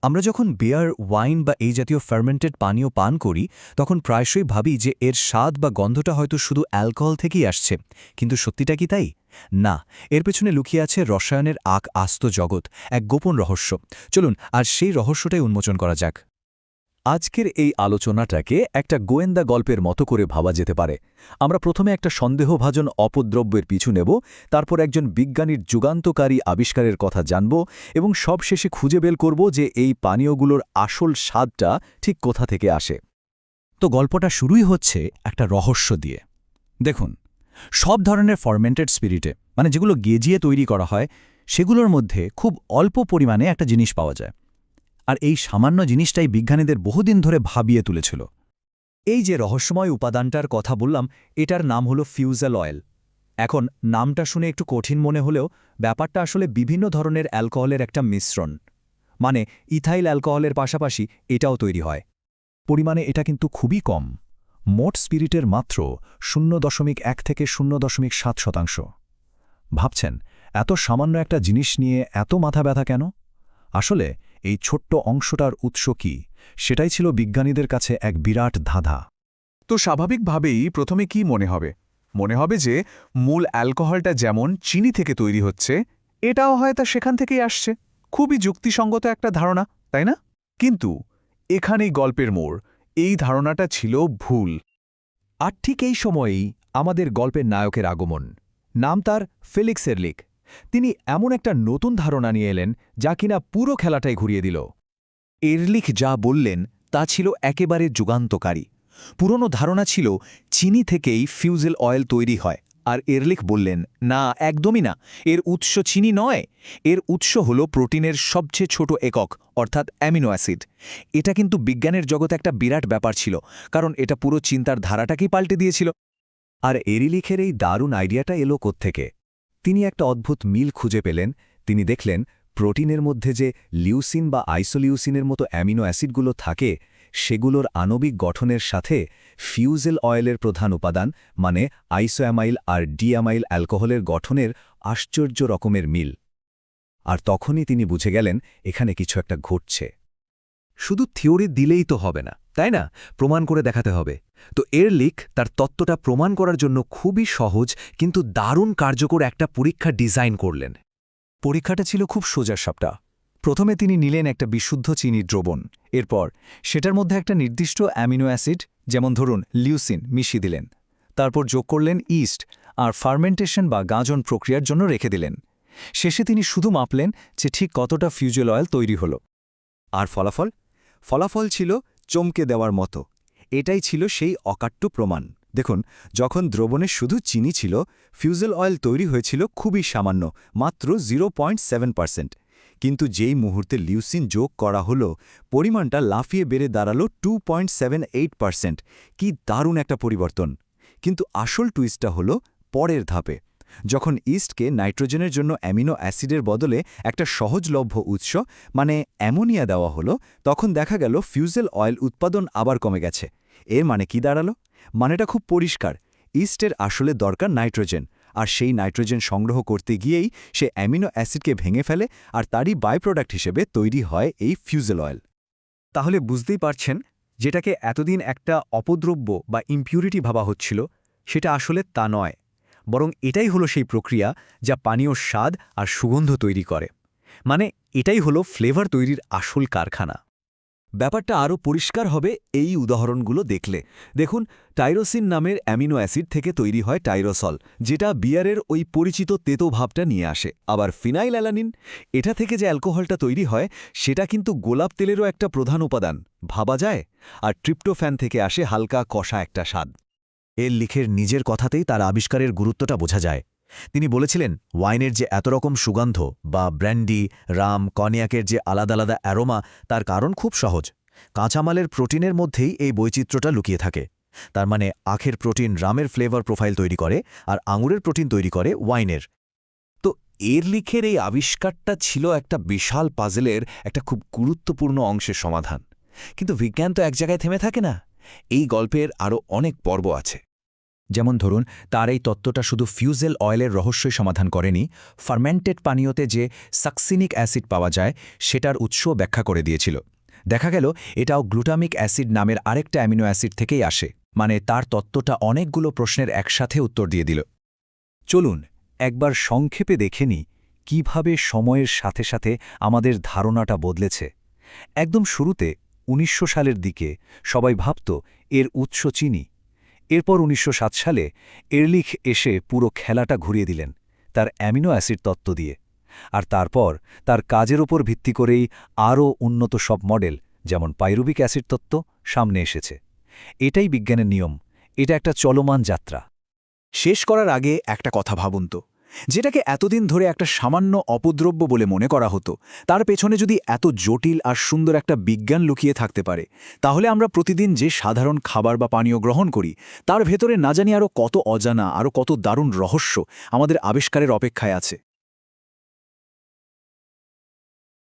আমরা যখন বিয়ার, ওয়াইন বা এই জাতীয় ফার্মেন্টেড পানীয় পান করি তখন প্রায়শই ভাবি যে এর স্বাদ বা গন্ধটা হয়তো শুধু অ্যালকোহল থেকেই আসছে, কিন্তু সত্যিটা কি তাই? না, এর পেছনে লুকিয়ে আছে রসায়নের আস্ত জগৎ, এক গোপন রহস্য। চলুন আর সেই রহস্যটাই উন্মোচন করা যাক। আজকের এই আলোচনাটাকে একটা গোয়েন্দা গল্পের মতো করে ভাবা যেতে পারে। আমরা প্রথমে একটা সন্দেহভাজন অপদ্রব্যের পিছু নেব, তারপর একজন বিজ্ঞানীর যুগান্তকারী আবিষ্কারের কথা জানব এবং সবশেষে খুঁজে বের করব যে এই পানীয়গুলোর আসল স্বাদটা ঠিক কোথা থেকে আসে। তো গল্পটা শুরুই হচ্ছে একটা রহস্য দিয়ে। দেখুন, সব ধরনের ফার্মেন্টেড স্পিরিটে, মানে যেগুলো গেজিয়ে তৈরি করা হয়, সেগুলোর মধ্যে খুব অল্প পরিমাণে একটা জিনিস পাওয়া যায়। আর এই সামান্য জিনিসটাই বিজ্ঞানীদের বহুদিন ধরে ভাবিয়ে তুলেছিল। এই যে রহস্যময় উপাদানটার কথা বললাম, এটার নাম হলো ফিউজেল অয়েল। এখন নামটা শুনে একটু কঠিন মনে হলেও ব্যাপারটা আসলে বিভিন্ন ধরনের অ্যালকোহলের একটা মিশ্রণ। মানে ইথাইল অ্যালকোহলের পাশাপাশি এটাও তৈরি হয়। পরিমাণে এটা কিন্তু খুবই কম, মোট স্পিরিটের মাত্র 0.1 থেকে 0.7%। ভাবছেন, এত সামান্য একটা জিনিস নিয়ে এত মাথা ব্যথা কেন? আসলে এই ছোট্ট অংশটার উৎস কি, সেটাই ছিল বিজ্ঞানীদের কাছে এক বিরাট ধাঁধা। তো স্বাভাবিকভাবেই প্রথমে কি মনে হবে? মনে হবে যে মূল অ্যালকোহলটা যেমন চিনি থেকে তৈরি হচ্ছে, এটাও হয়তো সেখান থেকেই আসছে। খুবই যুক্তিসঙ্গত একটা ধারণা, তাই না? কিন্তু এখানেই গল্পের মোড়। এই ধারণাটা ছিল ভুল। আর ঠিক এই সময়েই আমাদের গল্পের নায়কের আগমন। নাম তার ফেলিক্স এরলিখ। তিনি এমন একটা নতুন ধারণা নিয়ে এলেন যা কিনা পুরো খেলাটাই ঘুরিয়ে দিল। এরলিখ যা বললেন তা ছিল একেবারে যুগান্তকারী। পুরনো ধারণা ছিল চিনি থেকেই ফিউজেল অয়েল তৈরি হয়, আর এরলিখ বললেন, না, একদমই না, এর উৎস চিনি নয়, এর উৎস হল প্রোটিনের সবচেয়ে ছোট একক, অর্থাৎ অ্যামিনো অ্যাসিড। এটা কিন্তু বিজ্ঞানের জগতে একটা বিরাট ব্যাপার ছিল, কারণ এটা পুরো চিন্তার ধারাটাকেই পাল্টে দিয়েছিল। আর এরিলিখের এই দারুণ আইডিয়াটা এলো কোত্থেকে? তিনি একটা অদ্ভুত মিল খুঁজে পেলেন। তিনি দেখলেন প্রোটিনের মধ্যে যে লিউসিন বা আইসোলিউসিনের মতো অ্যামিনো অ্যাসিডগুলো থাকে, সেগুলোর আণবিক গঠনের সাথে ফিউজেল অয়েলের প্রধান উপাদান মানে আইসোঅ্যামাইল আর ডিঅ্যামাইল অ্যালকোহলের গঠনের আশ্চর্য রকমের মিল। আর তখনই তিনি বুঝে গেলেন এখানে কিছু একটা ঘটছে। শুধু থিওরি দিলেই তো হবে না, তাই না? প্রমাণ করে দেখাতে হবে। তো এরলিখ তার তত্ত্বটা প্রমাণ করার জন্য খুবই সহজ কিন্তু দারুণ কার্যকর একটা পরীক্ষা ডিজাইন করলেন। পরীক্ষাটা ছিল খুব সোজাসাপটা। প্রথমে তিনি নিলেন একটা বিশুদ্ধ চিনির দ্রবণ, এরপর সেটার মধ্যে একটা নির্দিষ্ট অ্যামিনো অ্যাসিড, যেমন ধরুন লিউসিন, মিশিয়ে দিলেন। তারপর যোগ করলেন ইস্ট আর ফার্মেন্টেশন বা গাঁজন প্রক্রিয়ার জন্য রেখে দিলেন। শেষে তিনি শুধু মাপলেন যে ঠিক কতটা ফিউজেল অয়েল তৈরি হল। আর ফলাফল? ফলাফল ছিল চমকে দেওয়ার মতো। এটাই ছিল সেই অকাট্য প্রমাণ। দেখুন, যখন দ্রবণে শুধু চিনি ছিল, ফিউজেল অয়েল তৈরি হয়েছিল খুবই সামান্য, মাত্র 0.7%। কিন্তু যেই মুহূর্তে লিউসিন যোগ করা হলো, পরিমাণটা লাফিয়ে বেড়ে দাঁড়ালো 2.78%। কি দারুণ একটা পরিবর্তন! কিন্তু আসল টুইস্টটা হলো পরের ধাপে। যখন ইস্টকে নাইট্রোজেনের জন্য অ্যামিনো অ্যাসিডের বদলে একটা সহজলভ্য উৎস মানে অ্যামোনিয়া দেওয়া হলো, তখন দেখা গেল ফিউজেল অয়েল উৎপাদন আবার কমে গেছে। এর মানে কি দাঁড়ালো? মানেটা খুব পরিষ্কার, ইস্টের আসলে দরকার নাইট্রোজেন, আর সেই নাইট্রোজেন সংগ্রহ করতে গিয়েই সে অ্যামিনো অ্যাসিডকে ভেঙে ফেলে, আর তারই বাই প্রোডাক্ট হিসেবে তৈরি হয় এই ফিউজেল অয়েল। তাহলে বুঝতেই পারছেন, যেটাকে এতদিন একটা অপদ্রব্য বা ইম্পিউরিটি ভাবা হচ্ছিল, সেটা আসলে তা নয়, বরং এটাই হলো সেই প্রক্রিয়া যা পানীয় স্বাদ আর সুগন্ধ তৈরি করে। মানে এটাই হলো ফ্লেভার তৈরির আসল কারখানা। ব্যাপারটা আরও পরিষ্কার হবে এই উদাহরণগুলো দেখলে। দেখুন, টাইরোসিন নামের অ্যামিনো অ্যাসিড থেকে তৈরি হয় টাইরোসল, যেটা বিয়ারের ওই পরিচিত তেতো ভাবটা নিয়ে আসে। আবার ফিনাইল অ্যালানিন, এটা থেকে যে অ্যালকোহলটা তৈরি হয়, সেটা কিন্তু গোলাপ তেলেরও একটা প্রধান উপাদান, ভাবা যায়? আর ট্রিপ্টোফ্যান থেকে আসে হালকা কষা একটা স্বাদ। এরলিখের নিজের কথাতেই তার আবিষ্কারের গুরুত্বটা বোঝা যায়। তিনি বলেছিলেন, ওয়াইনের যে এত রকম সুগন্ধ বা ব্র্যান্ডি, রাম, কনিয়াকের যে আলাদা আলাদা অ্যারোমা, তার কারণ খুব সহজ। কাঁচামালের প্রোটিনের মধ্যেই এই বৈচিত্র্যটা লুকিয়ে থাকে। তার মানে আখের প্রোটিন রামের ফ্লেভার প্রোফাইল তৈরি করে, আর আঙুরের প্রোটিন তৈরি করে ওয়াইনের। তো এরলিখের এই আবিষ্কারটা ছিল একটা বিশাল পাজেলের একটা খুব গুরুত্বপূর্ণ অংশের সমাধান। কিন্তু বিজ্ঞান তো এক জায়গায় থেমে থাকে না। এই গল্পের আরও অনেক পর্ব আছে। যেমন ধরুন, তার এই তত্ত্বটা শুধু ফিউজেল অয়েলের রহস্যই সমাধান করেনি, ফার্মেন্টেড পানীয়তে যে সাকসিনিক অ্যাসিড পাওয়া যায় সেটার উৎসও ব্যাখ্যা করে দিয়েছিল। দেখা গেল এটাও গ্লুটামিক অ্যাসিড নামের আরেকটা অ্যামিনো অ্যাসিড থেকেই আসে। মানে তার তত্ত্বটা অনেকগুলো প্রশ্নের একসাথে উত্তর দিয়ে দিল। চলুন একবার সংক্ষেপে দেখে নিই কীভাবে সময়ের সাথে সাথে আমাদের ধারণাটা বদলেছে। একদম শুরুতে ১৯০০ সালের দিকে সবাই ভাবত এর উৎস চিনি। এরপর ১৯০৭ সালে এরলিখ এসে পুরো খেলাটা ঘুরিয়ে দিলেন তার অ্যামিনো অ্যাসিড তত্ত্ব দিয়ে। আর তারপর তার কাজের ওপর ভিত্তি করেই আরও উন্নত সব মডেল, যেমন পাইরুভিক অ্যাসিড তত্ত্ব, সামনে এসেছে। এটাই বিজ্ঞানের নিয়ম, এটা একটা চলমান যাত্রা। শেষ করার আগে একটা কথা ভাবুন তো, যেটাকে এতদিন ধরে একটা সামান্য অপদ্রব্য বলে মনে করা হতো, তার পেছনে যদি এত জটিল আর সুন্দর একটা বিজ্ঞান লুকিয়ে থাকতে পারে, তাহলে আমরা প্রতিদিন যে সাধারণ খাবার বা পানীয় গ্রহণ করি তার ভেতরে না জানি আরও কত অজানা, আরও কত দারুণ রহস্য আমাদের আবিষ্কারের অপেক্ষায় আছে।